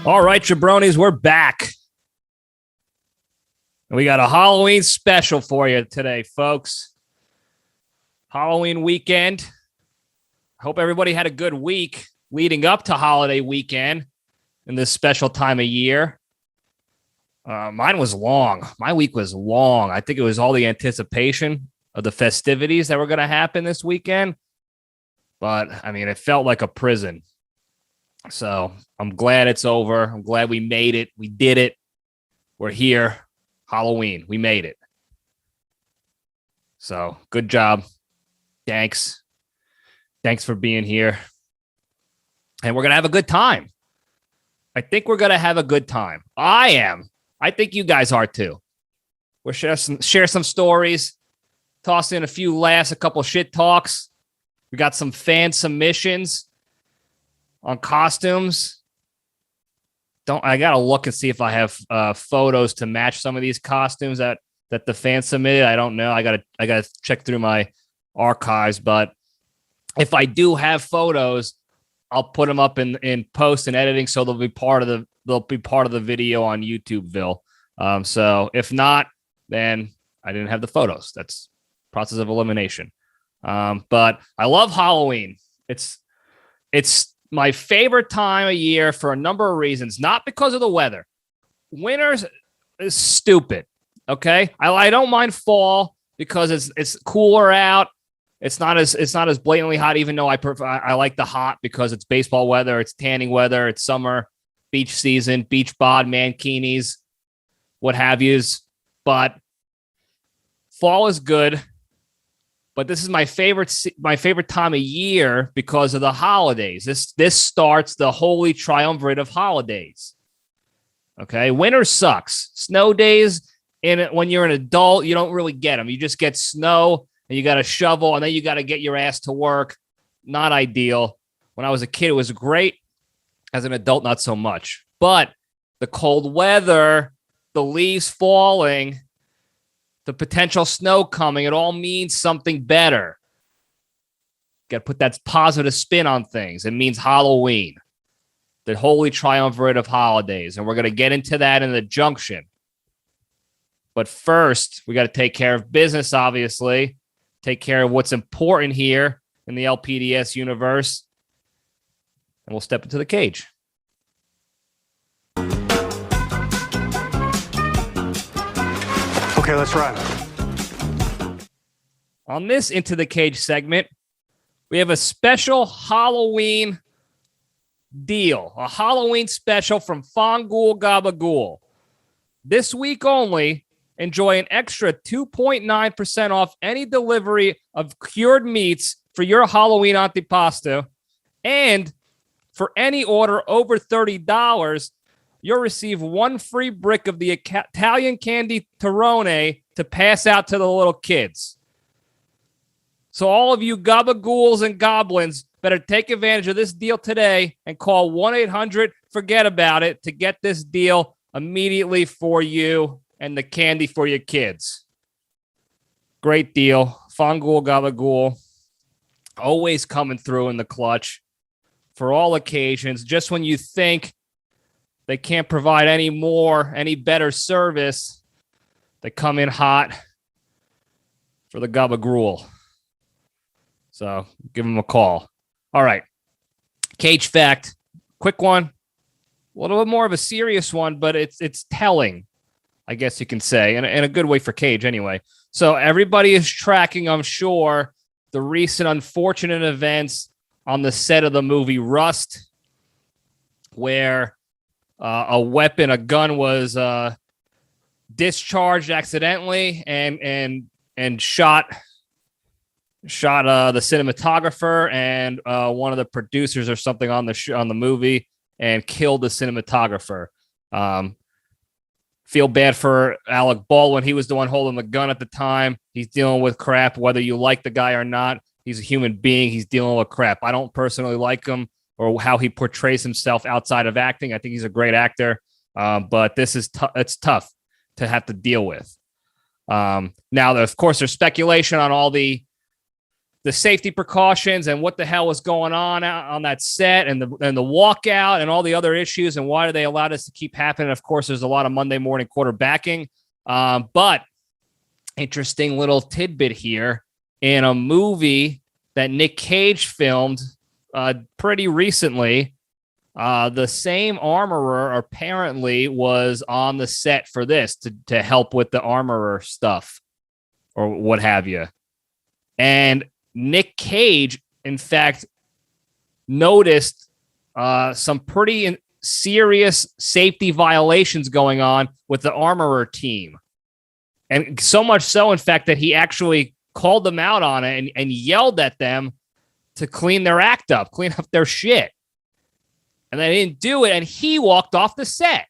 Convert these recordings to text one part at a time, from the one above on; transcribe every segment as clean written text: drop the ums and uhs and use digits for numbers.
All right, Jabronis, we're back. And we got a Halloween special for you today, folks. Halloween weekend. Hope everybody had a good week leading up to holiday weekend in this special time of year. Mine was long. My week was long. I think it was all the anticipation of the festivities that were going to happen this weekend. But, I mean, it felt like a prison. So I'm glad it's over. I'm glad we made it. We did it. We're here. Halloween. We made it. So good job. Thanks. Thanks for being here. And we're going to have a good time. I think we're going to have a good time. I am. I think you guys are too. We'll share some stories, toss in a few laughs, a couple shit talks. We got some fan submissions on costumes. I gotta look and see if I have photos to match some of these costumes that the fans submitted. I don't know. I gotta check through my archives, but if I do have photos, I'll put them up in post and editing, so they'll be part of the video on YouTubeville. So if not, then I didn't have the photos. That's process of elimination. But I love Halloween. It's my favorite time of year for a number of reasons, not because of the weather. Winter is stupid. Okay. I don't mind fall because it's cooler out. It's not as blatantly hot, even though I like the hot because it's baseball weather, it's tanning weather, it's summer, beach season, beach bod, mankinis, what have yous. But fall is good. But this is my favorite time of year because of the holidays. This starts the holy triumvirate of holidays. Okay, winter sucks. Snow days, when you're an adult, you don't really get them. You just get snow, and you got to shovel, and then you got to get your ass to work. Not ideal. When I was a kid, it was great. As an adult, not so much. But the cold weather, the leaves falling, the potential snow coming, it all means something better. Got to put that positive spin on things. It means Halloween, the holy triumvirate of holidays. And we're going to get into that in the junction. But first, we got to take care of business, obviously. Take care of what's important here in the LPDS universe. And we'll step into the cage. Okay, let's run. On this Into the Cage segment, we have a special Halloween deal, a Halloween special from Fangool Gabagool. This week only, enjoy an extra 2.9% off any delivery of cured meats for your Halloween antipasto. And for any order over $30, you'll receive one free brick of the Italian candy Torrone to pass out to the little kids. So all of you gabagools and goblins better take advantage of this deal today and call 1-800-FORGET-ABOUT-IT to get this deal immediately for you and the candy for your kids. Great deal. Fangool Gabagool. Always coming through in the clutch for all occasions. Just when you think they can't provide any better service, they come in hot for the Gabagool. So give them a call. All right. Cage fact. Quick one. A little bit more of a serious one, but it's telling, I guess you can say, in a good way for Cage anyway. So everybody is tracking, I'm sure, the recent unfortunate events on the set of the movie Rust, where a gun was discharged accidentally and shot the cinematographer and one of the producers or something on the movie and killed the cinematographer. Feel bad for Alec Baldwin. He was the one holding the gun at the time. He's dealing with crap, whether you like the guy or not. He's a human being. He's dealing with crap. I don't personally like him or how he portrays himself outside of acting. I think he's a great actor, but this is it's tough to have to deal with. Now, of course, there's speculation on all the the safety precautions and what the hell was going on that set, and the walkout and all the other issues, and why do they allow this to keep happening. Of course, there's a lot of Monday morning quarterbacking, but interesting little tidbit here. In a movie that Nick Cage filmed pretty recently, the same armorer apparently was on the set for this to help with the armorer stuff or what have you. And Nick Cage, in fact, noticed some pretty serious safety violations going on with the armorer team. And so much so, in fact, that he actually called them out on it and yelled at them to clean their act up, clean up their shit. And they didn't do it, and he walked off the set.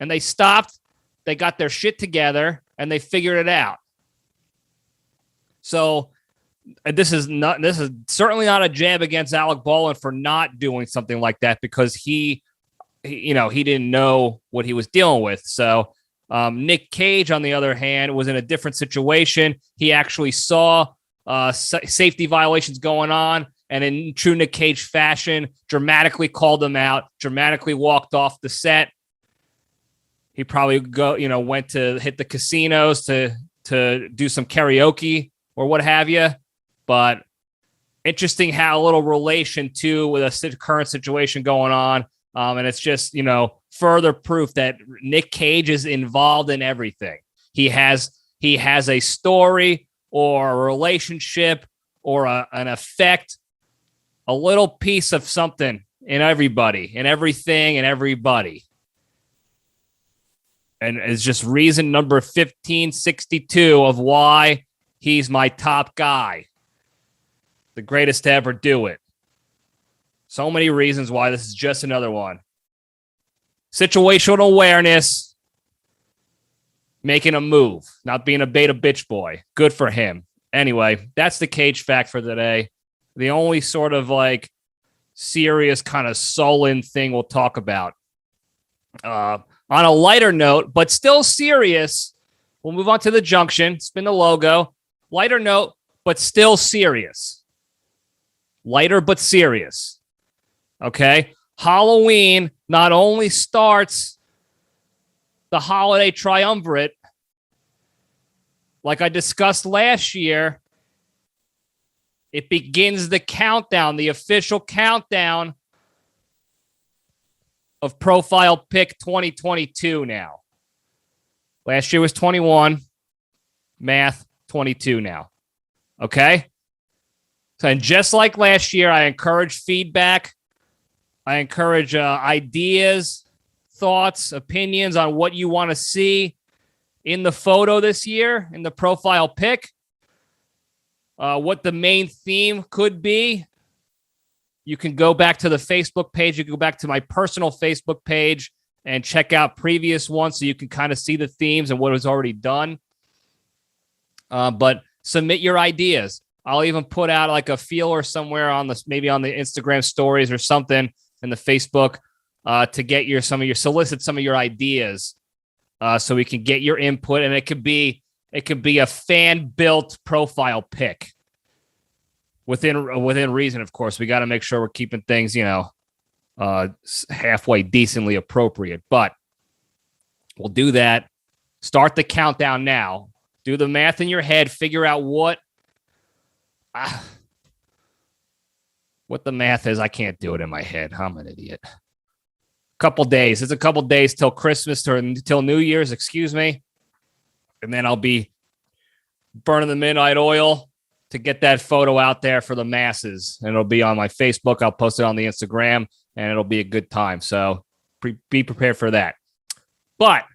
And they stopped, they got their shit together, and they figured it out. So this is certainly not a jab against Alec Baldwin for not doing something like that, because he didn't know what he was dealing with. So Nick Cage, on the other hand, was in a different situation. He actually saw safety violations going on, and in true Nick Cage fashion, dramatically called them out, dramatically walked off the set. He probably went to hit the casinos to do some karaoke or what have you. But interesting how a little relation to with a current situation going on. And it's just, further proof that Nick Cage is involved in everything. He has a story or a relationship or an effect, a little piece of something in everybody, in everything, and everybody. And it's just reason number 1562 of why he's my top guy. The greatest to ever do it. So many reasons why this is just another one. Situational awareness. Making a move. Not being a beta bitch boy. Good for him. Anyway, that's the Cage fact for today. The only sort of serious kind of sullen thing we'll talk about. On a lighter note, but still serious, we'll move on to the junction. Spin the logo. Lighter note, but still serious. Lighter, but serious. Okay? Halloween not only starts the holiday triumvirate, like I discussed last year, it begins the countdown, the official countdown of Profile Pick 2022 now. Last year was 21. Math, 22 now. Okay? So, and just like last year, I encourage feedback. I encourage ideas, thoughts, opinions on what you want to see in the photo this year, in the profile pic, what the main theme could be. You can go back to the Facebook page. You can go back to my personal Facebook page and check out previous ones so you can kind of see the themes and what was already done. But submit your ideas. I'll even put out like a feeler somewhere on this, maybe on the Instagram stories or something in the Facebook to solicit some of your ideas so we can get your input. And it could be a fan-built profile pic within reason. Of course, we got to make sure we're keeping things, halfway decently appropriate, but we'll do that. Start the countdown now. Do the math in your head. Figure out what the math is. I can't do it in my head. I'm an idiot. Couple days. It's a couple days till Christmas or till New Year's, excuse me. And then I'll be burning the midnight oil to get that photo out there for the masses. And it'll be on my Facebook. I'll post it on the Instagram, and it'll be a good time. So be prepared for that. But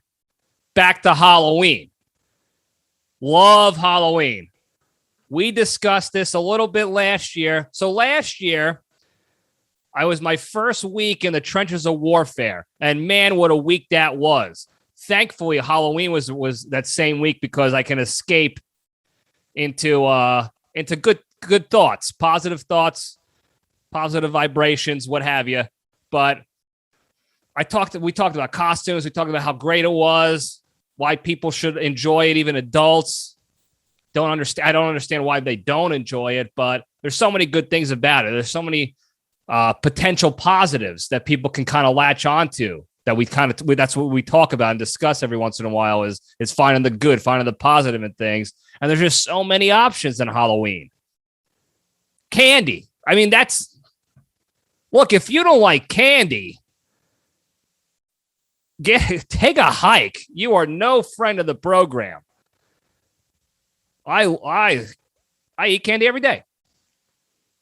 back to Halloween. Love Halloween. We discussed this a little bit last year. So last year, I was my first week in the trenches of warfare. And man, what a week that was. Thankfully, Halloween was that same week because I can escape into good thoughts, positive vibrations, what have you. But we talked about costumes. We talked about how great it was, why people should enjoy it, even adults. don't understand. I don't understand why they don't enjoy it, but there's so many good things about it. There's so many potential positives that people can kind of latch onto. That's what we talk about and discuss every once in a while is finding the good, finding the positive in things. And there's just so many options in Halloween. Candy. I mean, look, if you don't like candy, take a hike. You are no friend of the program. I eat candy every day.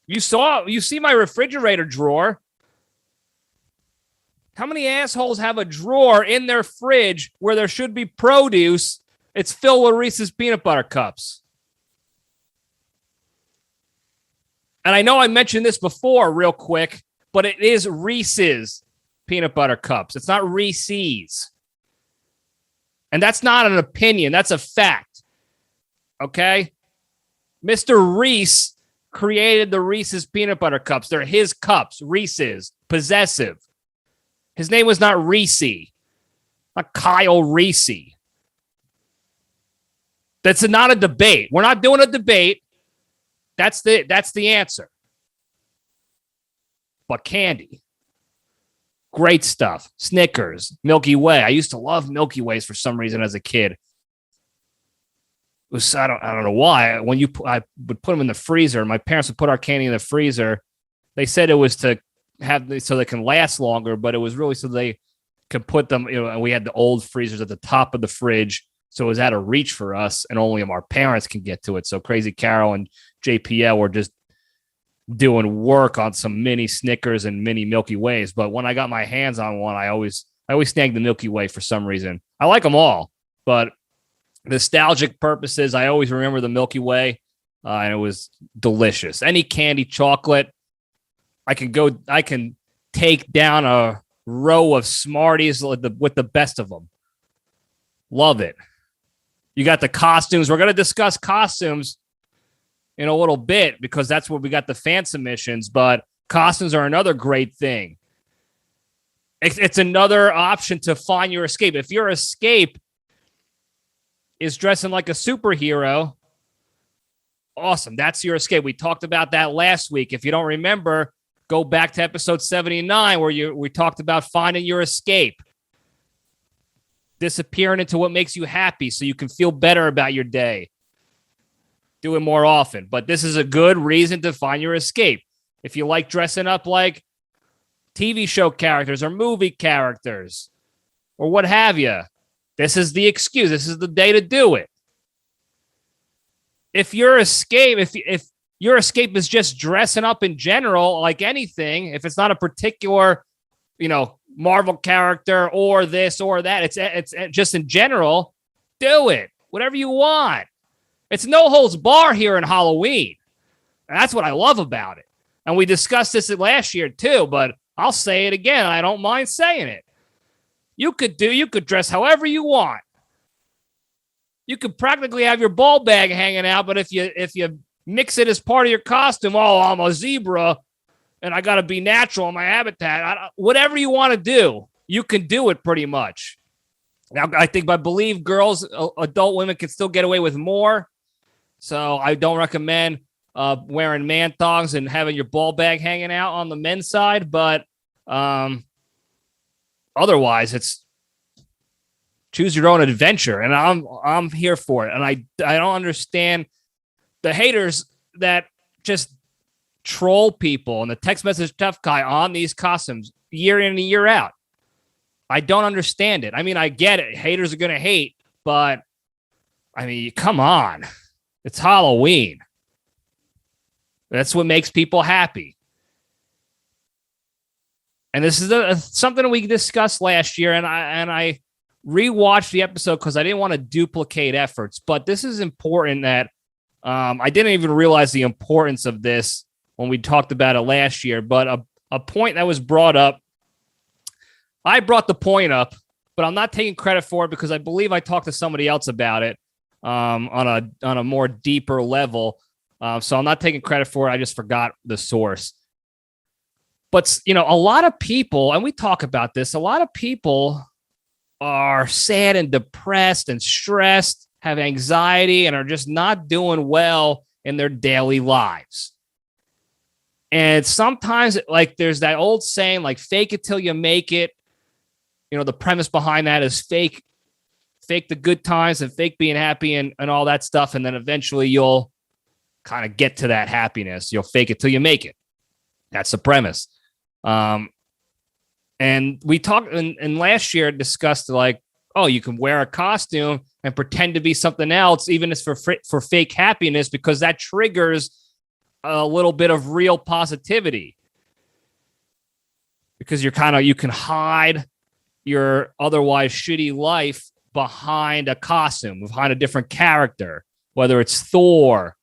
You see my refrigerator drawer. How many assholes have a drawer in their fridge where there should be produce? It's filled with Reese's peanut butter cups. And I know I mentioned this before real quick, but it is Reese's peanut butter cups. It's not Reese's. And that's not an opinion. That's a fact. Okay? Mr. Reese created the Reese's peanut butter cups. They're his cups. Reese's. Possessive. His name was not Reese. Not Kyle Reese. That's not a debate. We're not doing a debate. That's the answer. But candy. Great stuff. Snickers, Milky Way. I used to love Milky Ways for some reason as a kid. I don't know why. I would put them in the freezer. My parents would put our candy in the freezer. They said it was to so they can last longer, but it was really so they could put them, and we had the old freezers at the top of the fridge, so it was out of reach for us, and only our parents can get to it. So Crazy Carol and JPL were just doing work on some mini Snickers and mini Milky Ways. But when I got my hands on one, I always snagged the Milky Way for some reason. I like them all, but nostalgic purposes, I always remember the Milky Way, and it was delicious. Any candy, chocolate. I can take down a row of Smarties with the best of them. Love it. You got the costumes. We're going to discuss costumes in a little bit because that's where we got the fan submissions, but costumes are another great thing. It's another option to find your escape. If your escape is dressing like a superhero, awesome. That's your escape. We talked about that last week. If you don't remember, go back to episode 79 where we talked about finding your escape. Disappearing into what makes you happy so you can feel better about your day. Do it more often. But this is a good reason to find your escape. If you like dressing up like TV show characters or movie characters or what have you, this is the excuse. This is the day to do it. If your escape is just dressing up in general, like anything, if it's not a particular, Marvel character or this or that, it's just in general, do it. Whatever you want. It's no holds bar here in Halloween. And that's what I love about it. And we discussed this last year too, but I'll say it again. I don't mind saying it. You could dress however you want. You could practically have your ball bag hanging out, but if you mix it as part of your costume, I'm a zebra and I got to be natural in my habitat. Whatever you want to do, you can do it pretty much. Now, I believe girls, adult women can still get away with more. So I don't recommend wearing man thongs and having your ball bag hanging out on the men's side. But otherwise, it's choose your own adventure. And I'm here for it. And I don't understand the haters that just troll people and the text message tough guy on these costumes year in and year out. I don't understand it. I mean, I get it. Haters are going to hate, but I mean, come on. It's Halloween. That's what makes people happy. And this is something we discussed last year, and I rewatched the episode because I didn't want to duplicate efforts. But this is important that I didn't even realize the importance of this when we talked about it last year. But a point that was brought up, I brought the point up, but I'm not taking credit for it because I believe I talked to somebody else about it on a more deeper level. So I'm not taking credit for it. I just forgot the source. But, a lot of people, and we talk about this, a lot of people are sad and depressed and stressed, have anxiety and are just not doing well in their daily lives. And sometimes, like, there's that old saying, like, fake it till you make it. You know, the premise behind that is fake the good times and fake being happy and all that stuff. And then eventually you'll kind of get to that happiness. You'll fake it till you make it. That's the premise. And we talked and last year discussed, like, oh, you can wear a costume and pretend to be something else, even if it's for fake happiness, because that triggers a little bit of real positivity. Because you can hide your otherwise shitty life behind a costume, behind a different character, whether it's Thor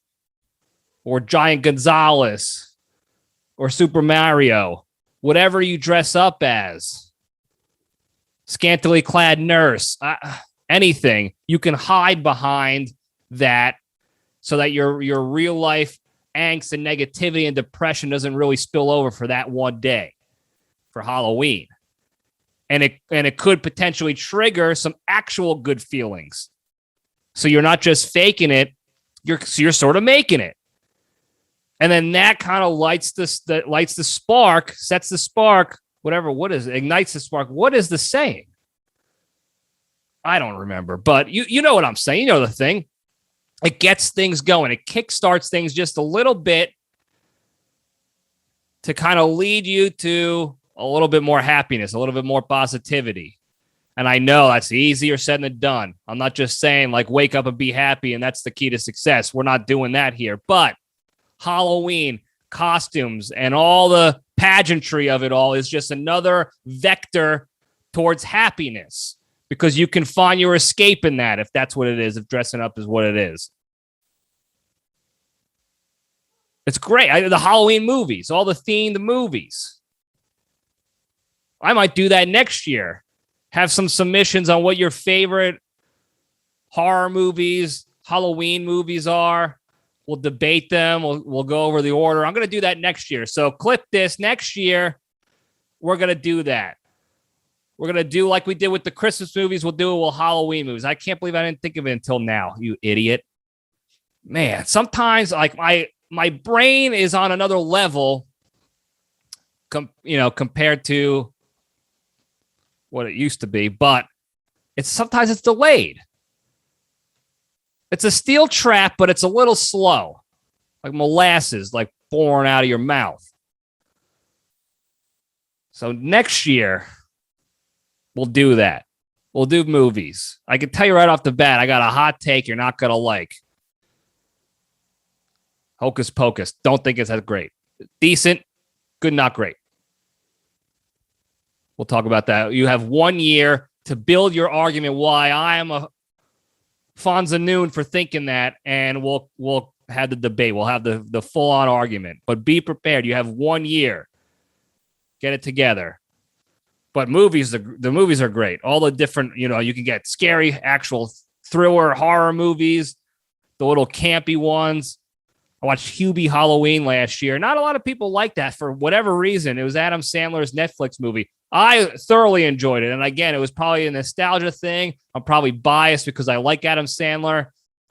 or Giant Gonzalez or Super Mario, whatever you dress up as, scantily clad nurse, anything, you can hide behind that so that your real life angst and negativity and depression doesn't really spill over for that one day for Halloween. And it could potentially trigger some actual good feelings. So you're not just faking it, you're sort of making it. And then that kind of lights the spark, sets the spark, ignites the spark. What is the saying? I don't remember, but you know what I'm saying. You know the thing. It gets things going. It kickstarts things just a little bit to kind of lead you to a little bit more happiness, a little bit more positivity. And I know that's easier said than done. I'm not just saying, like, wake up and be happy and that's the key to success. We're not doing that here. But Halloween, costumes, and all the pageantry of it all is just another vector towards happiness, because you can find your escape in that, if that's what it is, if dressing up is what it is. It's great. The Halloween movies, all the themed movies. I might do that next year. Have some submissions on what your favorite horror movies, Halloween movies are. We'll debate them. We'll go over the order. I'm going to do that next year. So clip this. Next year, we're going to do that. We're going to do like we did with the Christmas movies. We'll do it with Halloween movies. I can't believe I didn't think of it until now, you idiot. Man, sometimes, like, my brain is on another level, compared to what it used to be, but sometimes it's delayed. It's a steel trap, but it's a little slow, like molasses, like pouring out of your mouth. So next year, we'll do that. We'll do movies. I can tell you right off the bat, I got a hot take you're not going to like. Hocus Pocus. Don't think it's that great. Decent, good, not great. We'll talk about that. You have 1 year to build your argument why I am a Fonza Noon for thinking that, and we'll have the debate. We'll have the full-on argument. But be prepared. You have 1 year. Get it together. But movies, the movies are great. All the different, you can get scary, actual thriller, horror movies, the little campy ones. I watched Hubie Halloween last year. Not a lot of people like that for whatever reason. It was Adam Sandler's Netflix movie. I thoroughly enjoyed it. And again, it was probably a nostalgia thing. I'm probably biased because I like Adam Sandler.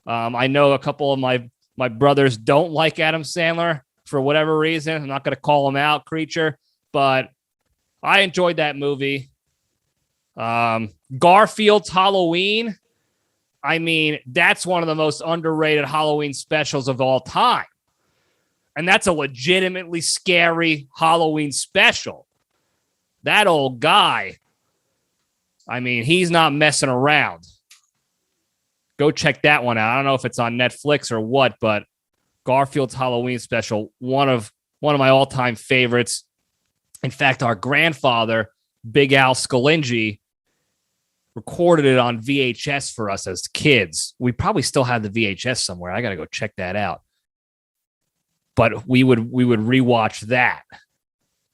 I know a couple of my brothers don't like Adam Sandler for whatever reason. I'm not going to call him out, creature, but I enjoyed that movie. Garfield's Halloween. I mean, that's one of the most underrated Halloween specials of all time. And that's a legitimately scary Halloween special. That old guy, I mean, he's not messing around. Go check that one out. I don't know if it's on Netflix or what, but Garfield's Halloween special, one of my all-time favorites. In fact, our grandfather, Big Al Scalingi, recorded it on VHS for us as kids. We probably still have the VHS somewhere. I got to go check that out. But we would rewatch that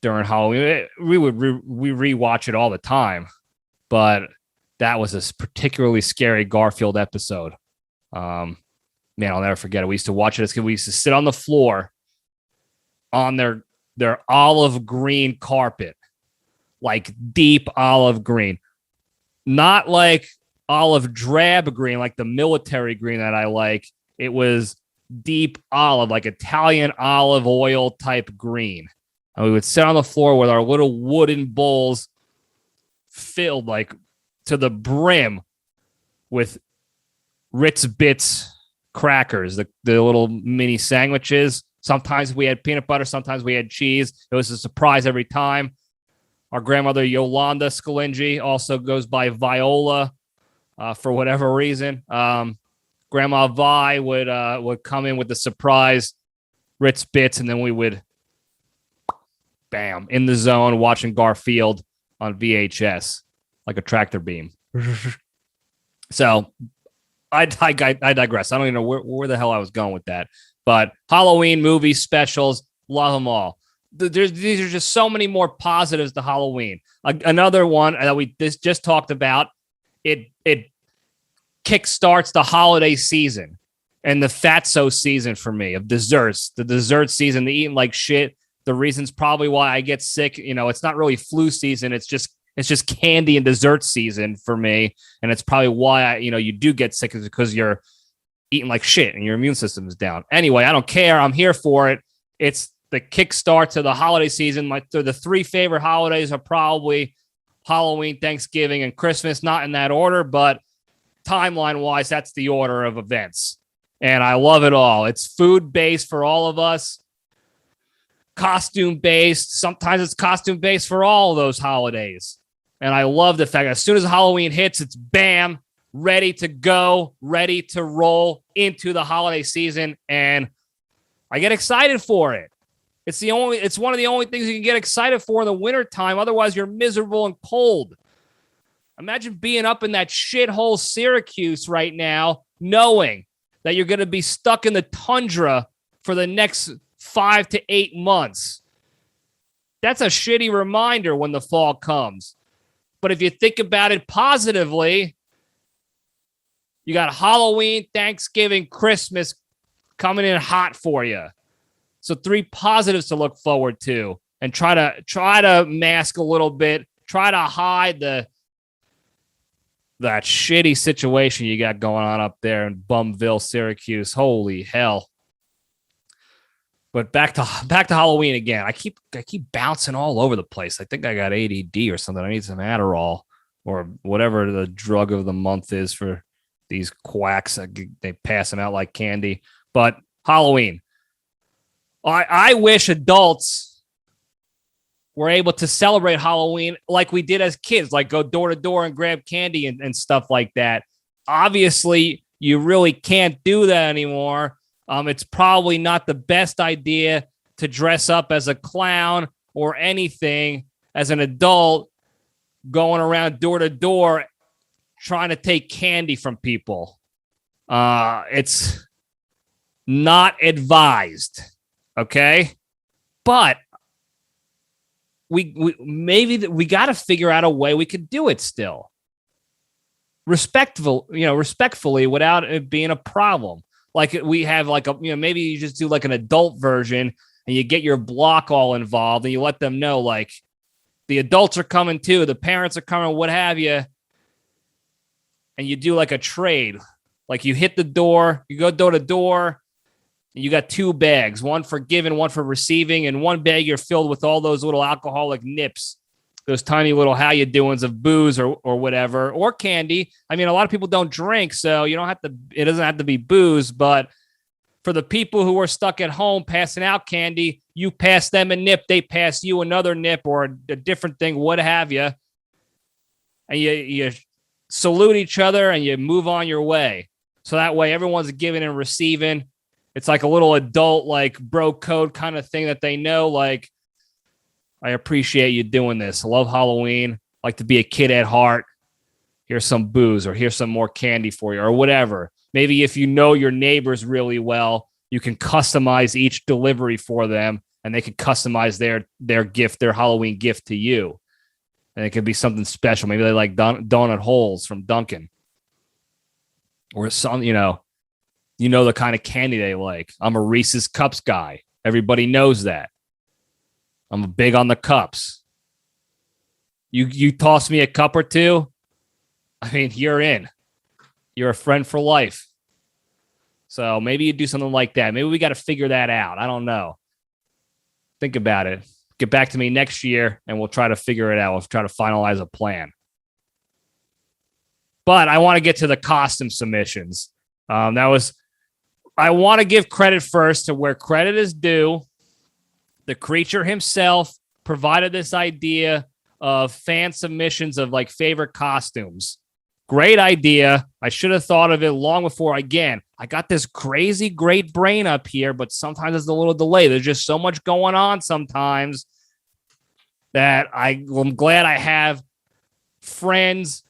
during Halloween. We rewatch it all the time. But that was a particularly scary Garfield episode. Man, I'll never forget it. We used to watch it as kids. We used to sit on the floor on their olive green carpet, like deep olive green. Not like olive drab green, like the military green that I like. It was deep olive, like Italian olive oil type green. And we would sit on the floor with our little wooden bowls filled like to the brim with Ritz Bits crackers, the little mini sandwiches. Sometimes we had peanut butter, sometimes we had cheese. It was a surprise every time. Our grandmother, Yolanda Scalingi, also goes by Viola for whatever reason. Grandma Vi would come in with the surprise Ritz Bits, and then we would, bam, in the zone watching Garfield on VHS like a tractor beam. So I digress. I don't even know where the hell I was going with that. But Halloween movies, specials, love them all. These are just so many more positives to Halloween. Another one that we just talked about, it kickstarts the holiday season and the fatso season for me of desserts. The dessert season, the eating like shit. The reasons probably why I get sick, it's not really flu season. It's just candy and dessert season for me. And it's probably why you do get sick, is because you're eating like shit and your immune system is down. Anyway, I don't care. I'm here for it. It's the kickstart to the holiday season. The three favorite holidays are probably Halloween, Thanksgiving, and Christmas. Not in that order, but timeline-wise, that's the order of events. And I love it all. It's food-based for all of us. Costume-based. Sometimes it's costume-based for all of those holidays. And I love the fact that as soon as Halloween hits, it's bam, ready to go, ready to roll into the holiday season. And I get excited for it. It's one of the only things you can get excited for in the wintertime. Otherwise, you're miserable and cold. Imagine being up in that shithole Syracuse right now, knowing that you're going to be stuck in the tundra for the next 5 to 8 months. That's a shitty reminder when the fall comes. But if you think about it positively, you got Halloween, Thanksgiving, Christmas coming in hot for you. So 3 positives to look forward to, and try to mask a little bit, try to hide that shitty situation you got going on up there in Bumville, Syracuse. Holy hell. But back to Halloween again. I keep bouncing all over the place. I think I got ADD or something. I need some Adderall or whatever the drug of the month is for these quacks. They pass them out like candy. But Halloween. I wish adults were able to celebrate Halloween like we did as kids, like go door to door and grab candy and stuff like that. Obviously, you really can't do that anymore. It's probably not the best idea to dress up as a clown or anything as an adult going around door to door trying to take candy from people. It's not advised. Okay, but we got to figure out a way we could do it still, respectfully, without it being a problem. Like we have maybe you just do like an adult version and you get your block all involved and you let them know like the adults are coming too, the parents are coming, what have you, and you do like a trade, like you hit the door, you go door to door. You got 2 bags, one for giving, one for receiving, and one bag you're filled with all those little alcoholic nips, those tiny little how you doings of booze or whatever, or candy. I mean, a lot of people don't drink, so it doesn't have to be booze, but for the people who are stuck at home passing out candy, you pass them a nip, they pass you another nip or a different thing, what have you, and you salute each other and you move on your way. So that way everyone's giving and receiving. It's like a little adult, like bro code kind of thing that they know. Like, I appreciate you doing this. I love Halloween. Like to be a kid at heart. Here's some booze or here's some more candy for you or whatever. Maybe if you know your neighbors really well, you can customize each delivery for them and they can customize their gift, their Halloween gift to you. And it could be something special. Maybe they like donut holes from Dunkin'. Or some, the kind of candy they like. I'm a Reese's Cups guy. Everybody knows that. I'm big on the cups. You toss me a cup or two, I mean, you're in. you're a friend for life. So maybe you do something like that. Maybe we got to figure that out. I don't know. Think about it. Get back to me next year and we'll try to figure it out. We'll try to finalize a plan. But I want to get to the costume submissions. I want to give credit first to where credit is due. The creature himself provided this idea of fan submissions of like favorite costumes. Great idea. I should have thought of it long before. Again, I got this crazy great brain up here, but sometimes there's a little delay. There's just so much going on sometimes that I'm glad I have friends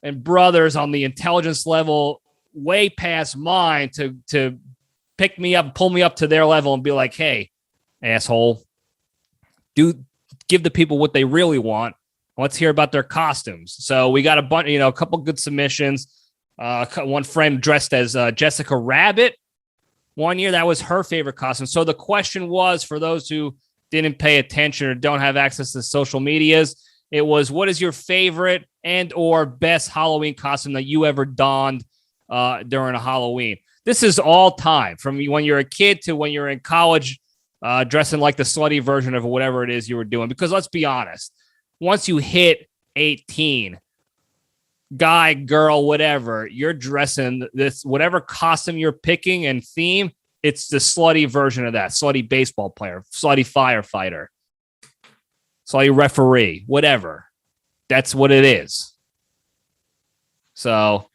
and brothers on the intelligence level way past mine to pick me up, pull me up to their level and be like, hey, asshole, give the people what they really want. Let's hear about their costumes. So we got a couple good submissions. One friend dressed as Jessica Rabbit one year. That was her favorite costume. So the question was, for those who didn't pay attention or don't have access to social medias, it was, what is your favorite and or best Halloween costume that you ever donned during a Halloween? This is all time, from when you're a kid to when you're in college, dressing like the slutty version of whatever it is you were doing. Because let's be honest, once you hit 18, guy, girl, whatever, you're dressing this, whatever costume you're picking and theme, it's the slutty version of that. Slutty baseball player, slutty firefighter, slutty referee, whatever. That's what it is. So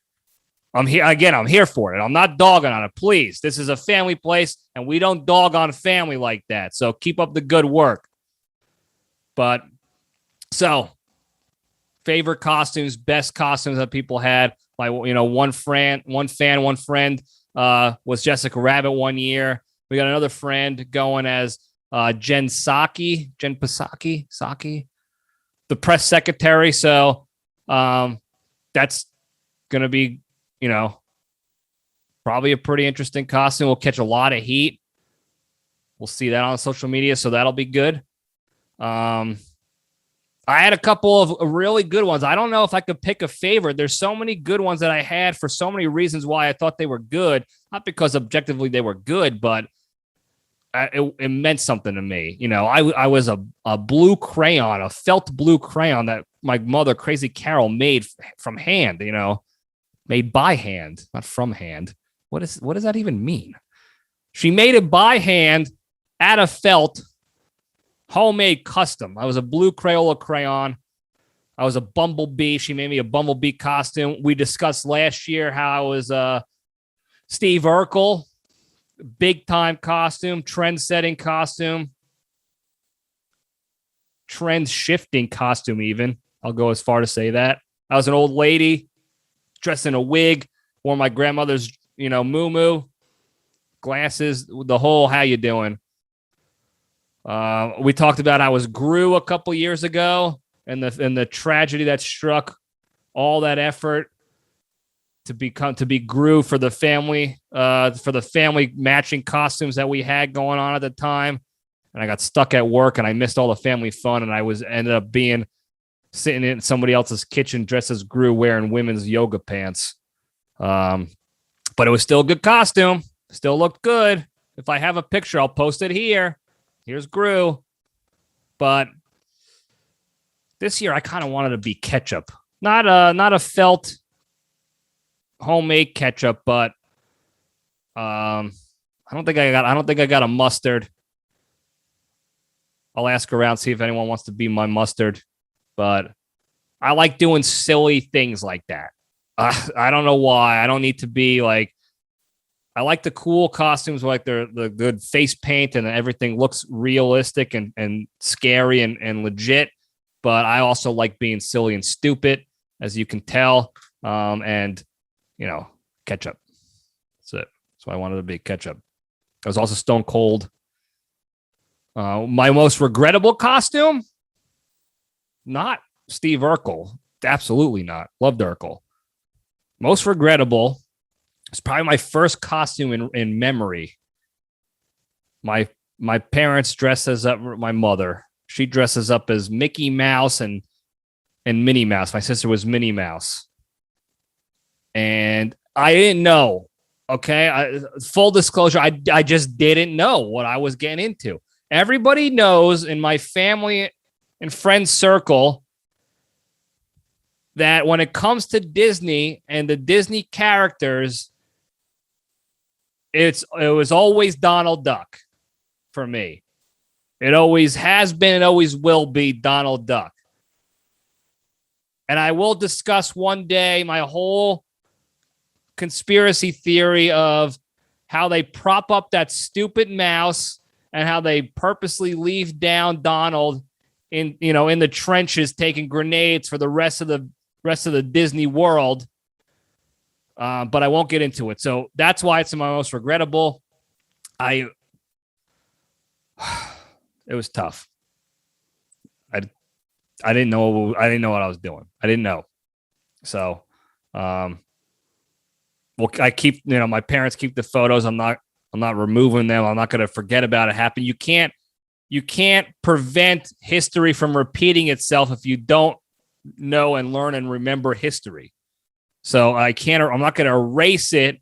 I'm here again. I'm here for it. I'm not dogging on it. Please. This is a family place and we don't dog on family like that. So keep up the good work. But so favorite costumes, best costumes that people had. Like, one fan was Jessica Rabbit one year. We got another friend going as Jen Psaki, the press secretary. So that's going to be, probably a pretty interesting costume. We'll catch a lot of heat. We'll see that on social media. So that'll be good. I had a couple of really good ones. I don't know if I could pick a favorite. There's so many good ones that I had for so many reasons why I thought they were good. Not because objectively they were good, but it meant something to me. I was a blue crayon, a felt blue crayon that my mother, Crazy Carol, made from hand, made by hand, not from hand. What does that even mean? She made it by hand out of felt, homemade custom. I was a blue Crayola crayon. I was a bumblebee. She made me a bumblebee costume. We discussed last year how I was Steve Urkel, big time costume, trend setting costume, trend shifting costume even. I'll go as far to say that. I was an old lady dressed in a wig, wore my grandmother's, moo-moo, glasses, the whole how you doing. We talked about I was Gru a couple years ago and the tragedy that struck all that effort to be Gru for the family matching costumes that we had going on at the time. And I got stuck at work and I missed all the family fun. And I ended up sitting in somebody else's kitchen dressed as Gru wearing women's yoga pants. But it was still a good costume. Still looked good. If I have a picture, I'll post it here. Here's Gru. But this year I kind of wanted to be ketchup. Not a felt homemade ketchup, but I don't think I got a mustard. I'll ask around, see if anyone wants to be my mustard. But I like doing silly things like that. I don't know why. I don't need to be like, I like the cool costumes, like the good face paint and everything looks realistic and scary and legit. But I also like being silly and stupid, as you can tell. And, ketchup. That's it. So I wanted to be ketchup. I was also Stone Cold. My most regrettable costume? Not Steve Urkel. Absolutely not. Loved Urkel. Most regrettable. It's probably my first costume in memory. My parents dresses up. My mother, she dresses up as Mickey Mouse and Minnie Mouse. My sister was Minnie Mouse, and I didn't know. Okay. Full disclosure, I just didn't know what I was getting into. Everybody knows in my family and friend circle that when it comes to Disney and the Disney characters, it was always Donald Duck for me. It always has been, it always will be Donald Duck. And I will discuss one day my whole conspiracy theory of how they prop up that stupid mouse and how they purposely leave down Donald in the trenches taking grenades for the rest of the Disney world. But I won't get into it. So that's why it's my most regrettable. It was tough. I didn't know what I was doing. I didn't know. So, I keep, my parents keep the photos. I'm not removing them. I'm not going to forget about it happening. You can't prevent history from repeating itself if you don't know and learn and remember history. So I'm not going to erase it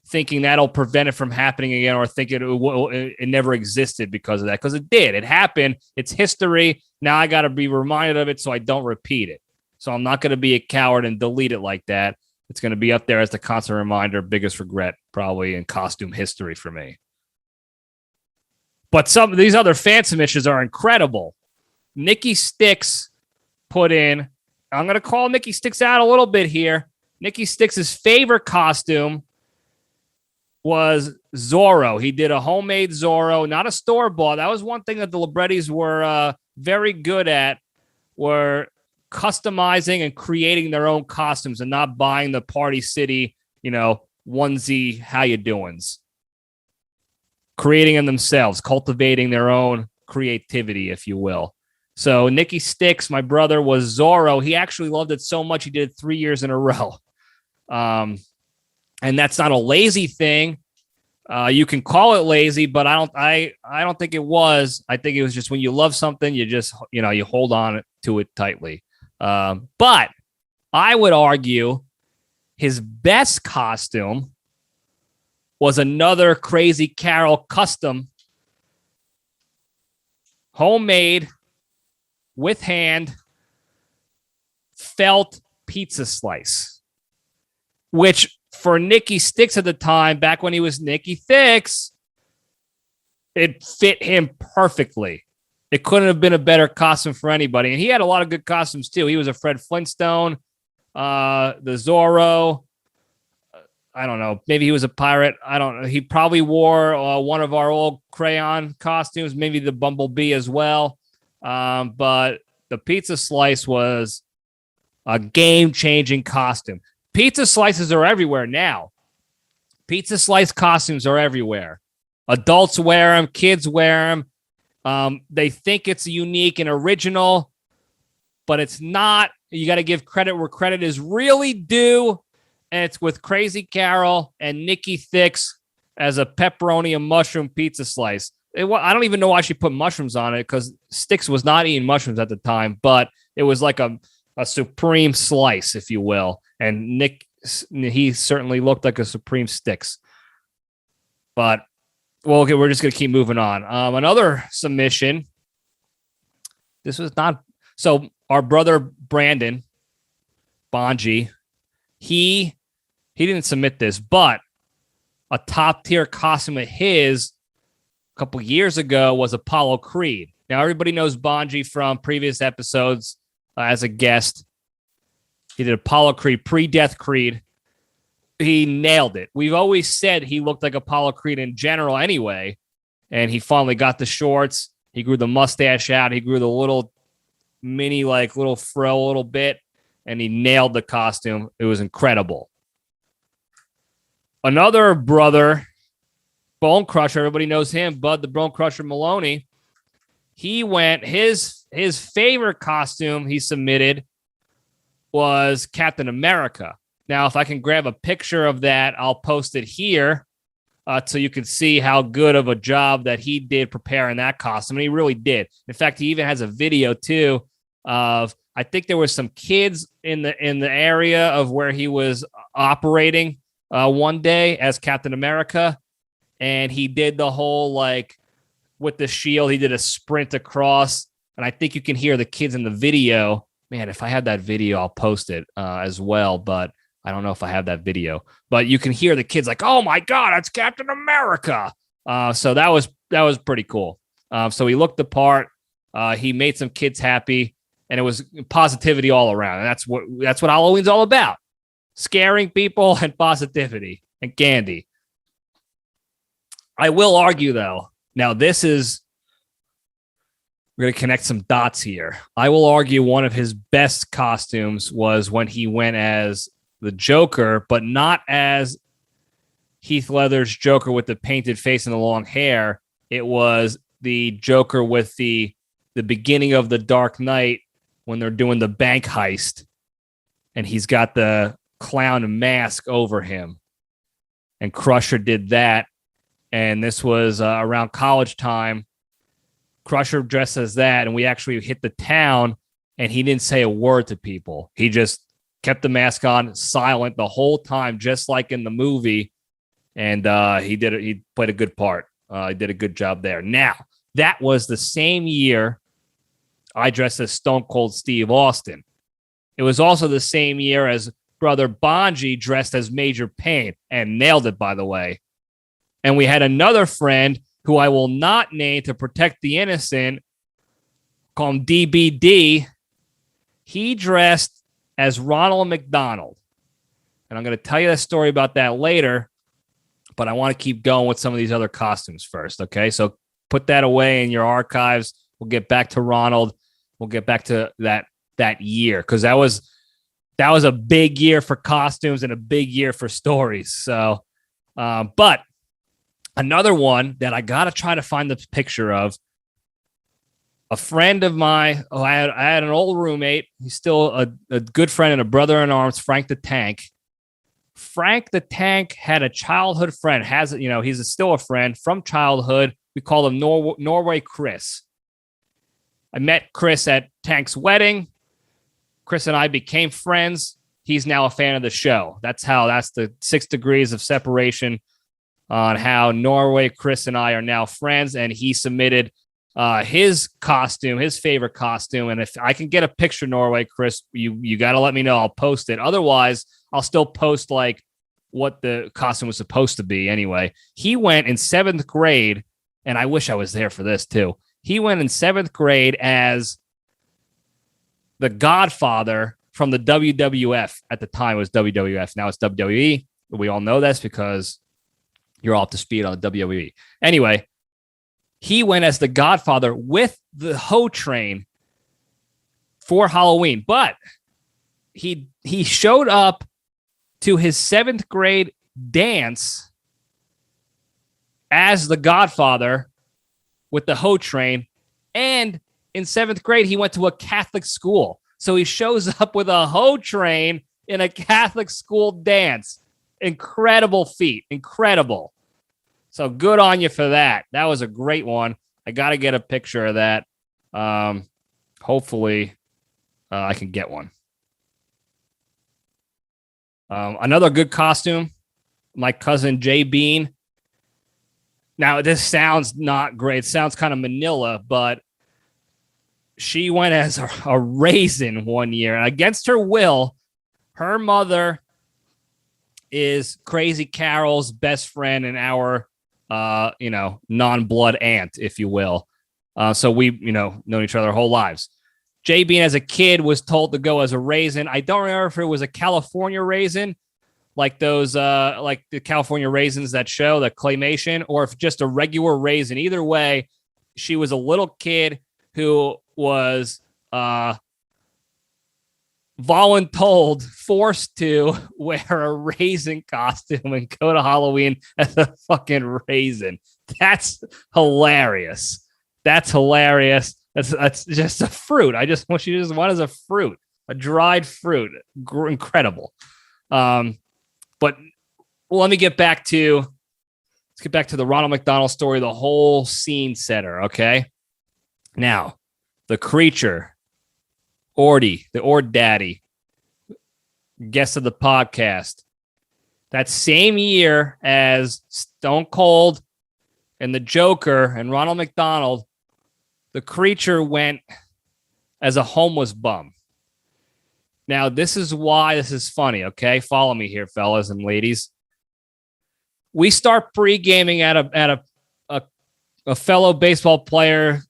thinking that'll prevent it from happening again or thinking it never existed because of that. Because it did. It happened. It's history. Now I got to be reminded of it so I don't repeat it. So I'm not going to be a coward and delete it like that. It's going to be up there as the constant reminder, biggest regret probably in costume history for me. But some of these other fan submissions are incredible. Nikki Sticks put in, I'm going to call Nikki Sticks out a little bit here. Nikki Sticks' favorite costume was Zorro. He did a homemade Zorro, not a store-bought. That was one thing that the Librettis were very good at, were customizing and creating their own costumes and not buying the Party City, onesie how you doings. Creating them themselves, cultivating their own creativity, if you will. So Nikki Sticks, my brother, was Zorro. He actually loved it so much he did it 3 years in a row. And that's not a lazy thing. You can call it lazy, but I don't think it was. I think it was just when you love something, you just, you hold on to it tightly. But I would argue his best costume was another Crazy Carol custom, homemade, with hand, felt pizza slice, which for Nikki Sticks at the time, back when he was Nikki Thicks, it fit him perfectly. It couldn't have been a better costume for anybody. And he had a lot of good costumes too. He was a Fred Flintstone, the Zorro. I don't know. Maybe he was a pirate. I don't know. He probably wore one of our old crayon costumes, maybe the Bumblebee as well. But the pizza slice was a game-changing costume. Pizza slices are everywhere now. Pizza slice costumes are everywhere. Adults wear them. Kids wear them. They think it's unique and original, but it's not. You got to give credit where credit is really due. And it's with Crazy Carol and Nikki Thicks as a pepperoni and mushroom pizza slice. I don't even know why she put mushrooms on it because Sticks was not eating mushrooms at the time, but it was like a supreme slice, if you will. And he certainly looked like a supreme Sticks. But, well, okay, we're just going to keep moving on. Another submission. This was not... So our brother Brandon Bonji, he didn't submit this, but a top-tier costume of his a couple years ago was Apollo Creed. Now, everybody knows Bonji from previous episodes as a guest. He did Apollo Creed, pre-Death Creed. He nailed it. We've always said he looked like Apollo Creed in general anyway, and he finally got the shorts. He grew the mustache out. He grew the little mini, little fro a little bit, and he nailed the costume. It was incredible. Another brother, Bone Crusher, everybody knows him, Bud the Bone Crusher Maloney. He went, his favorite costume he submitted was Captain America. Now, if I can grab a picture of that, I'll post it here so you can see how good of a job that he did preparing that costume. And he really did. In fact, he even has a video, too, of, I think there was some kids in the area of where he was operating, one day as Captain America, and he did the whole like with the shield. He did a sprint across, and I think you can hear the kids in the video. Man, if I have that video, I'll post it as well. But I don't know if I have that video. But you can hear the kids like, "Oh my God, that's Captain America!" So that was pretty cool. So he looked the part. He made some kids happy, and it was positivity all around. And that's what Halloween's all about: scaring people and positivity and candy. I will argue, though. Now, we're going to connect some dots here. I will argue one of his best costumes was when he went as the Joker, but not as Heath Ledger's Joker with the painted face and the long hair. It was the Joker with the beginning of The Dark Knight when they're doing the bank heist, and he's got the clown mask over him. And Crusher did that. And this was around college time. Crusher dressed as that, and we actually hit the town, and he didn't say a word to people. He just kept the mask on, silent the whole time, just like in the movie. And he did it. He played a good part. He did a good job there. Now, that was the same year I dressed as Stone Cold Steve Austin. It was also the same year as Brother Bonji dressed as Major Payne, and nailed it, by the way. And we had another friend who I will not name to protect the innocent, call him DBD. He dressed as Ronald McDonald. And I'm going to tell you a story about that later, but I want to keep going with some of these other costumes first, okay? So put that away in your archives. We'll get back to Ronald. We'll get back to that year, because that was a big year for costumes and a big year for stories. So, but another one that I got to try to find the picture of, a friend of mine, I had an old roommate. He's still a good friend and a brother in arms, Frank the Tank. Frank the Tank had a childhood friend, he's still a friend from childhood. We call him Norway Chris. I met Chris at Tank's wedding. Chris and I became friends. He's now a fan of the show. That's the 6 degrees of separation on how Norway, Chris, and I are now friends. And he submitted his costume, his favorite costume. And if I can get a picture, Norway, Chris, you got to let me know. I'll post it. Otherwise, I'll still post like what the costume was supposed to be anyway. He went in 7th grade, and I wish I was there for this too. He went in 7th grade as the Godfather from the WWF. At the time, it was WWF. Now it's WWE. We all know this because you're all up to speed on the WWE. Anyway, he went as the Godfather with the Ho Train for Halloween, but he showed up to his 7th grade dance as the Godfather with the Ho Train, and in 7th grade, he went to a Catholic school. So he shows up with a Ho Train in a Catholic school dance. Incredible feat. Incredible. So good on you for that. That was a great one. I got to get a picture of that. Hopefully, I can get one. Another good costume, my cousin Jay Bean. Now, this sounds not great. It sounds kind of Manila, but she went as a raisin one year. And against her will, her mother is Crazy Carol's best friend and our, non-blood aunt, if you will. So we, known each other our whole lives. Jay Bean, as a kid, was told to go as a raisin. I don't remember if it was a California raisin, like those, like the California raisins that show, the claymation, or if just a regular raisin. Either way, she was a little kid who was voluntold, forced to wear a raisin costume and go to Halloween as a fucking raisin. That's hilarious. That's hilarious. That's just a fruit. I just want you to just want as a fruit, a dried fruit. Incredible. But let me get back to the Ronald McDonald story, the whole scene setter. Okay. Now, the creature, Ordy, the Ord Daddy, guest of the podcast. that same year as Stone Cold and the Joker and Ronald McDonald, the Creature went as a homeless bum. Now, this is why this is funny, okay? Follow me here, fellas and ladies. We start pre-gaming at a fellow baseball player,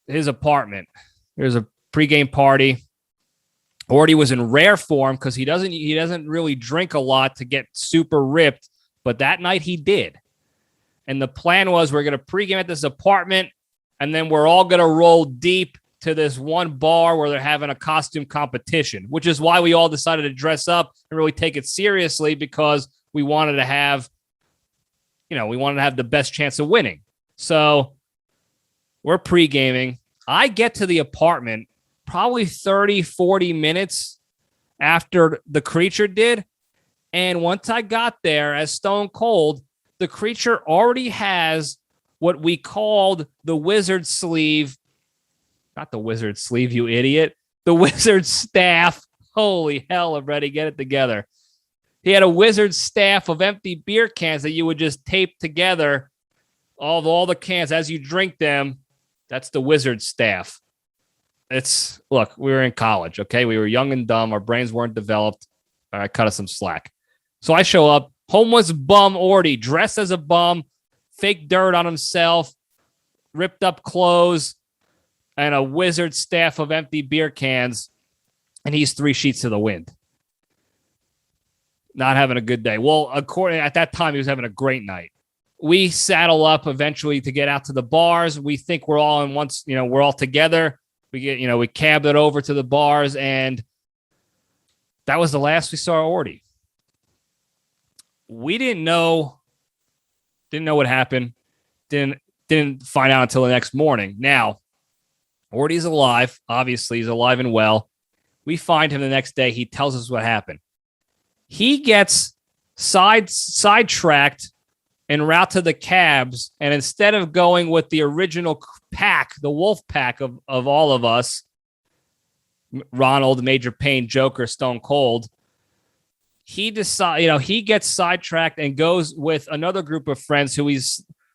his apartment. There's a pre-game party. Orty was in rare form because he doesn't really drink a lot to get super ripped, but that night he did. And the plan was we're going to pre-game at this apartment, and then we're all going to roll deep to this one bar where they're having a costume competition, which is why we all decided to dress up and really take it seriously, because we wanted to have, the best chance of winning. So we're pre-gaming. I get to the apartment probably 30, 40 minutes after the Creature did. And once I got there as Stone Cold, the Creature already has what we called the wizard sleeve. Not the wizard sleeve, you idiot. The wizard staff. Holy hell, Libretti, get it together. He had a wizard staff of empty beer cans that you would just tape together. All the cans as you drink them. That's the wizard staff. Look, we were in college, okay? We were young and dumb. Our brains weren't developed. All right, cut us some slack. So I show up, homeless bum Orty, dressed as a bum, fake dirt on himself, ripped up clothes, and a wizard staff of empty beer cans, and he's 3 sheets to the wind. Not having a good day. Well, at that time, he was having a great night. We saddle up eventually to get out to the bars. We think we're all in once, we're all together. We cabbed it over to the bars, and that was the last we saw Orty. We didn't know what happened. Didn't find out until the next morning. Now, Orty's alive. Obviously, he's alive and well. We find him the next day. He tells us what happened. He gets sidetracked en route to the cabs, and instead of going with the original pack, the wolf pack of all of us, Ronald, Major Payne, Joker, Stone Cold, he gets sidetracked and goes with another group of friends who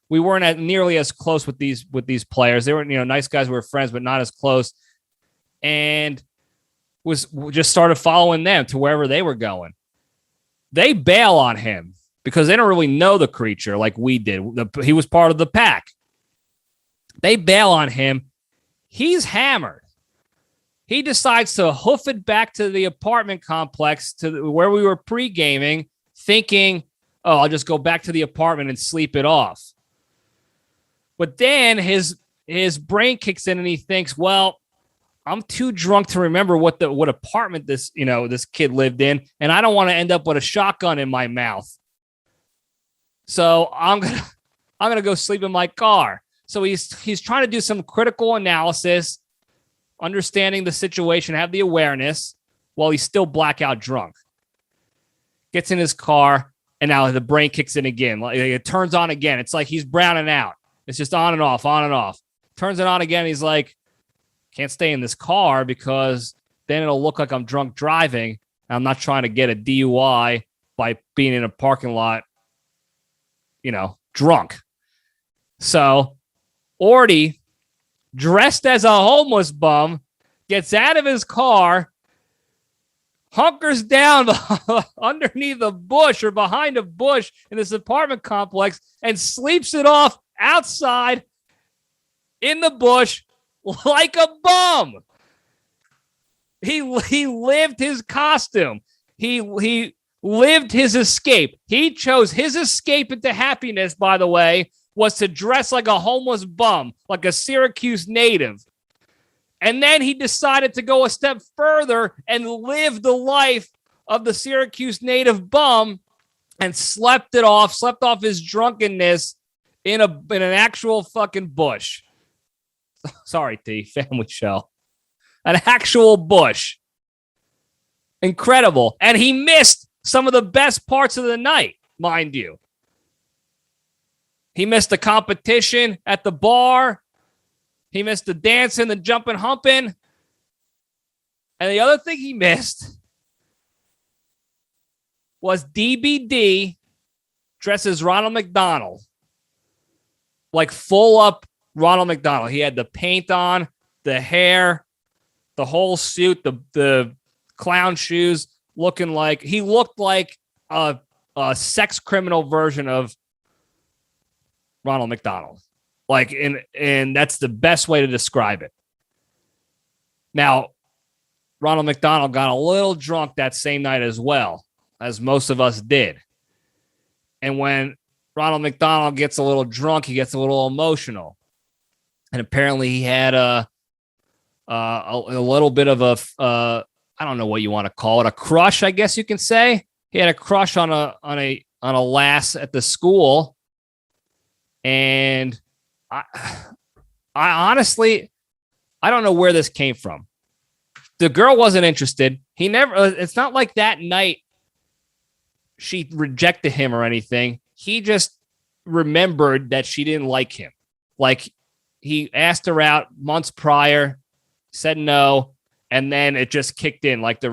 we weren't nearly as close with these players. They were, nice guys. We were friends, but not as close. And just started following them to wherever they were going. They bail on him because they don't really know the Creature like we did. He was part of the pack. They bail on him. He's hammered. He decides to hoof it back to the apartment complex to where we were pre-gaming, thinking, oh, I'll just go back to the apartment and sleep it off. But then his brain kicks in and he thinks, well, I'm too drunk to remember what apartment this kid lived in, and I don't want to end up with a shotgun in my mouth. So I'm gonna go sleep in my car. So he's trying to do some critical analysis, understanding the situation, have the awareness while he's still blackout drunk. Gets in his car, and now the brain kicks in again. Like it turns on again. It's like he's browning out. It's just on and off, on and off. Turns it on again. He's like, can't stay in this car because then it'll look like I'm drunk driving. And I'm not trying to get a DUI by being in a parking lot, drunk. So Orty, dressed as a homeless bum, gets out of his car, hunkers down underneath a bush or behind a bush in this apartment complex and sleeps it off outside in the bush like a bum. He lived his costume. He lived his escape. He chose his escape into happiness, by the way, was to dress like a homeless bum, like a Syracuse native. And then he decided to go a step further and live the life of the Syracuse native bum and slept off his drunkenness in an actual fucking bush. Sorry, T, family show. An actual bush. Incredible. And he missed some of the best parts of the night, mind you. He missed the competition at the bar. He missed the dancing, the jumping, humping. And the other thing he missed was DBD dressed as Ronald McDonald, like full up Ronald McDonald. He had the paint on, the hair, the whole suit, the clown shoes, he looked like a sex criminal version of Ronald McDonald. And that's the best way to describe it. Now, Ronald McDonald got a little drunk that same night as well, as most of us did. And when Ronald McDonald gets a little drunk, he gets a little emotional. And apparently he had a little bit of I don't know what you want to call it, a crush, I guess you can say. He had a crush on a lass at the school. And I honestly, I don't know where this came from. The girl wasn't interested. It's not like that night she rejected him or anything. He just remembered that she didn't like him. Like, he asked her out months prior, said no, and then it just kicked in. Like the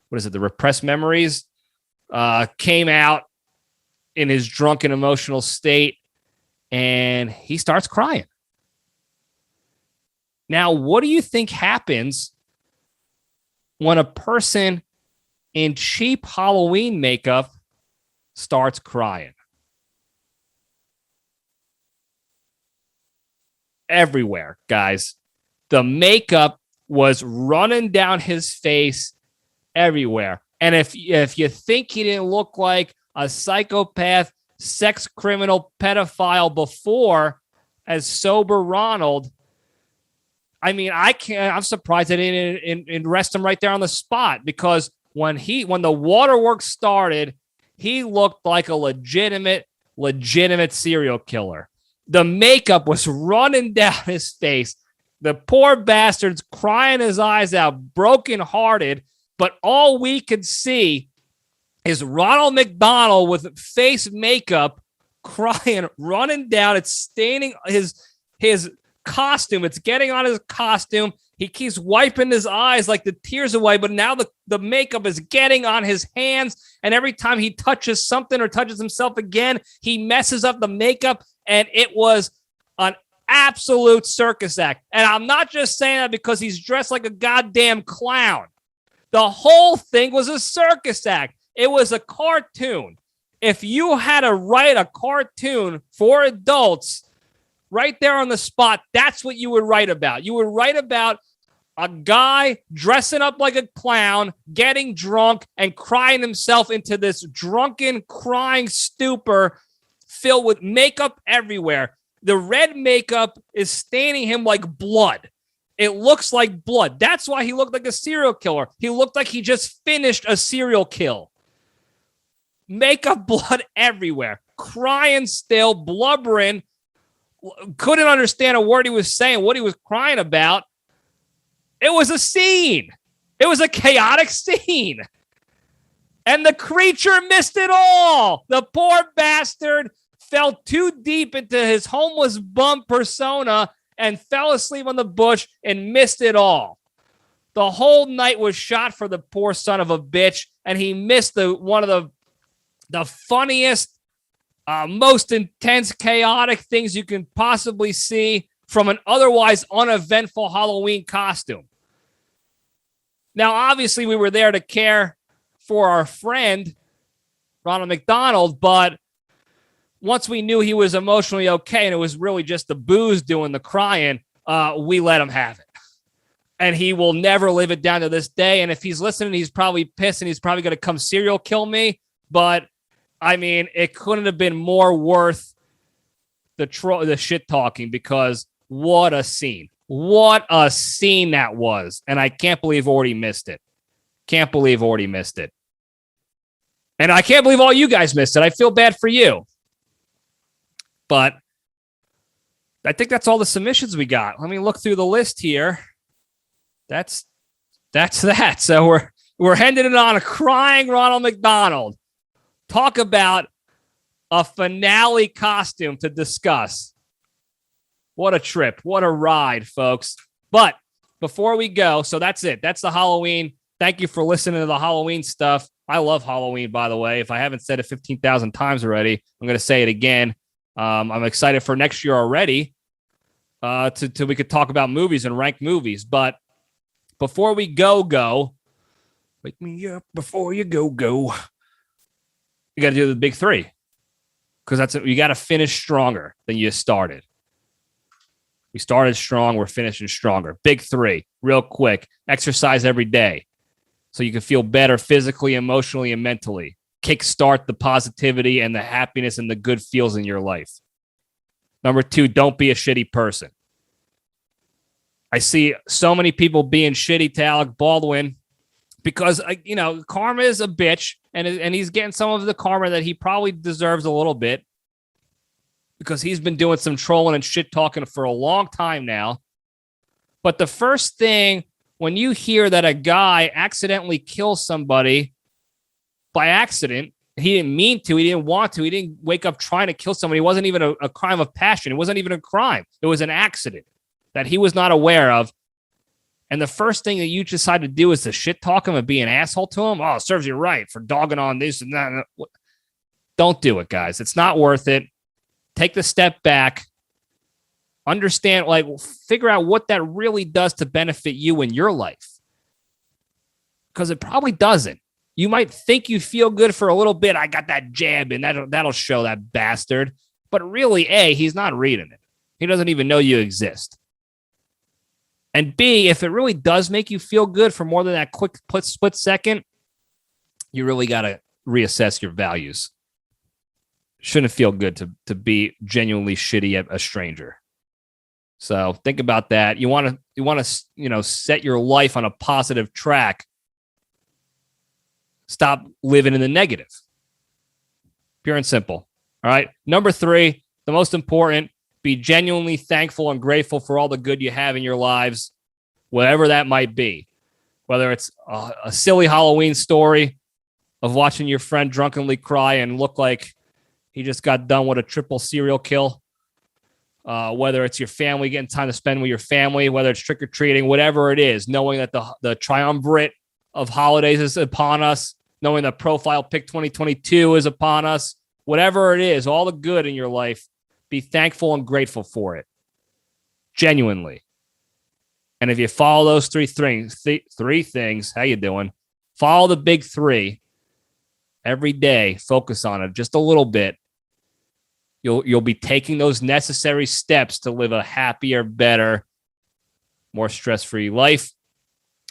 repressed memories came out in his drunken emotional state, and he starts crying. Now, what do you think happens when a person in cheap Halloween makeup starts crying? Everywhere, guys. The makeup was running down his face everywhere. And if you think he didn't look like a psychopath, sex criminal, pedophile before as sober Ronald, I mean, I'm surprised they didn't arrest him right there on the spot, because when the waterworks started, he looked like a legitimate serial killer. The makeup was running down his face. The poor bastard's crying his eyes out, brokenhearted, but all we could see is Ronald McDonald with face makeup crying, running down. It's staining his costume. It's getting on his costume. He keeps wiping his eyes like the tears away, but now the makeup is getting on his hands, and every time he touches something or touches himself again, he messes up the makeup, and it was an absolute circus act. And I'm not just saying that because he's dressed like a goddamn clown. The whole thing was a circus act. It was a cartoon. If you had to write a cartoon for adults right there on the spot, that's what you would write about. You would write about a guy dressing up like a clown, getting drunk, and crying himself into this drunken, crying stupor filled with makeup everywhere. The red makeup is staining him like blood. It looks like blood. That's why he looked like a serial killer. He looked like he just finished a serial kill. Makeup, blood everywhere. Crying still, blubbering. Couldn't understand a word he was saying, what he was crying about. It was a scene. It was a chaotic scene. And the creature missed it all. The poor bastard fell too deep into his homeless bum persona and fell asleep on the bush and missed it all. The whole night was shot for the poor son of a bitch, and he missed one of the funniest, most intense, chaotic things you can possibly see from an otherwise uneventful Halloween costume. Now, obviously, we were there to care for our friend, Ronald McDonald, but once we knew he was emotionally okay and it was really just the booze doing the crying, we let him have it. And he will never live it down to this day. And if he's listening, he's probably pissed and he's probably going to come serial kill me. But, I mean, it couldn't have been more worth the shit talking, because what a scene. What a scene that was. And I can't believe already missed it. Can't believe already missed it. And I can't believe all you guys missed it. I feel bad for you. But I think that's all the submissions we got. Let me look through the list here. That's that. So we're ending it on a crying Ronald McDonald. Talk about a finale costume to discuss. What a trip. What a ride, folks. But before we go, so that's it. That's the Halloween. Thank you for listening to the Halloween stuff. I love Halloween, by the way. If I haven't said it 15,000 times already, I'm going to say it again. I'm excited for next year already till we could talk about movies and rank movies. But before we go, wake me up before you go. You got to do the big three because you got to finish stronger than you started. We started strong. We're finishing stronger. Big three, real quick. Exercise every day so you can feel better physically, emotionally, and mentally. Kickstart the positivity and the happiness and the good feels in your life. Number 2, don't be a shitty person. I see so many people being shitty to Alec Baldwin because, karma is a bitch, and he's getting some of the karma that he probably deserves a little bit because he's been doing some trolling and shit talking for a long time now. But the first thing, when you hear that a guy accidentally kills somebody by accident, he didn't mean to, he didn't want to, he didn't wake up trying to kill somebody. It wasn't even a crime of passion. It wasn't even a crime. It was an accident that he was not aware of. And the first thing that you decide to do is to shit talk him and be an asshole to him. Oh, it serves you right for dogging on this and that. Don't do it, guys. It's not worth it. Take the step back. Understand, figure out what that really does to benefit you in your life. Because it probably doesn't. You might think you feel good for a little bit. I got that jab, and that'll show that bastard. But really, A, he's not reading it. He doesn't even know you exist. And B, if it really does make you feel good for more than that quick split second, you really got to reassess your values. Shouldn't feel good to be genuinely shitty at a stranger. So think about that. You want to set your life on a positive track. Stop living in the negative. Pure and simple. All right. Number 3, the most important, be genuinely thankful and grateful for all the good you have in your lives, whatever that might be. Whether it's a silly Halloween story of watching your friend drunkenly cry and look like he just got done with a triple serial kill. Whether it's your family, getting time to spend with your family, whether it's trick-or-treating, whatever it is, knowing that the triumvirate of holidays is upon us, knowing that Profile Pick 2022 is upon us, whatever it is, all the good in your life, be thankful and grateful for it. Genuinely. And if you follow those three things, how you doing? Follow the big 3 every day. Focus on it just a little bit. You'll be taking those necessary steps to live a happier, better, more stress-free life,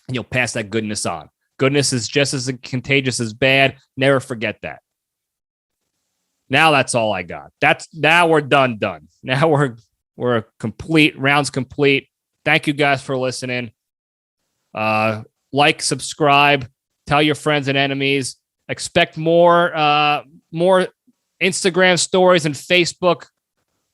and you'll pass that goodness on. Goodness is just as contagious as bad. Never forget that. Now that's all I got. Now we're done. Now we're complete. Round's complete. Thank you guys for listening. Like, subscribe, tell your friends and enemies. Expect more Instagram stories and Facebook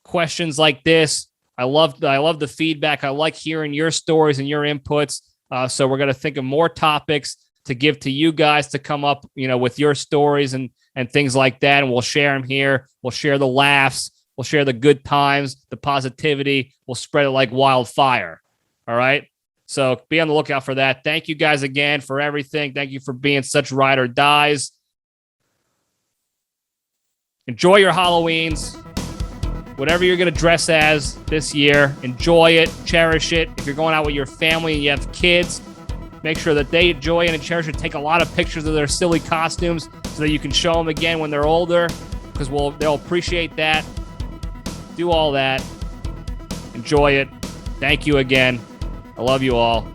questions like this. I love the feedback. I like hearing your stories and your inputs. So we're going to think of more topics to give to you guys to come up, with your stories and things like that. And we'll share them here. We'll share the laughs. We'll share the good times, the positivity. We'll spread it like wildfire. All right. So be on the lookout for that. Thank you guys again for everything. Thank you for being such ride or dies. Enjoy your Halloweens. Whatever you're going to dress as this year, enjoy it, cherish it. If you're going out with your family and you have kids, make sure that they enjoy it and cherish it. Take a lot of pictures of their silly costumes so that you can show them again when they're older, because they'll appreciate that. Do all that. Enjoy it. Thank you again. I love you all.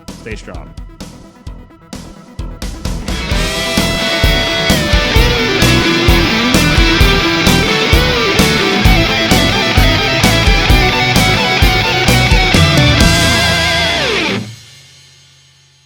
Stay strong.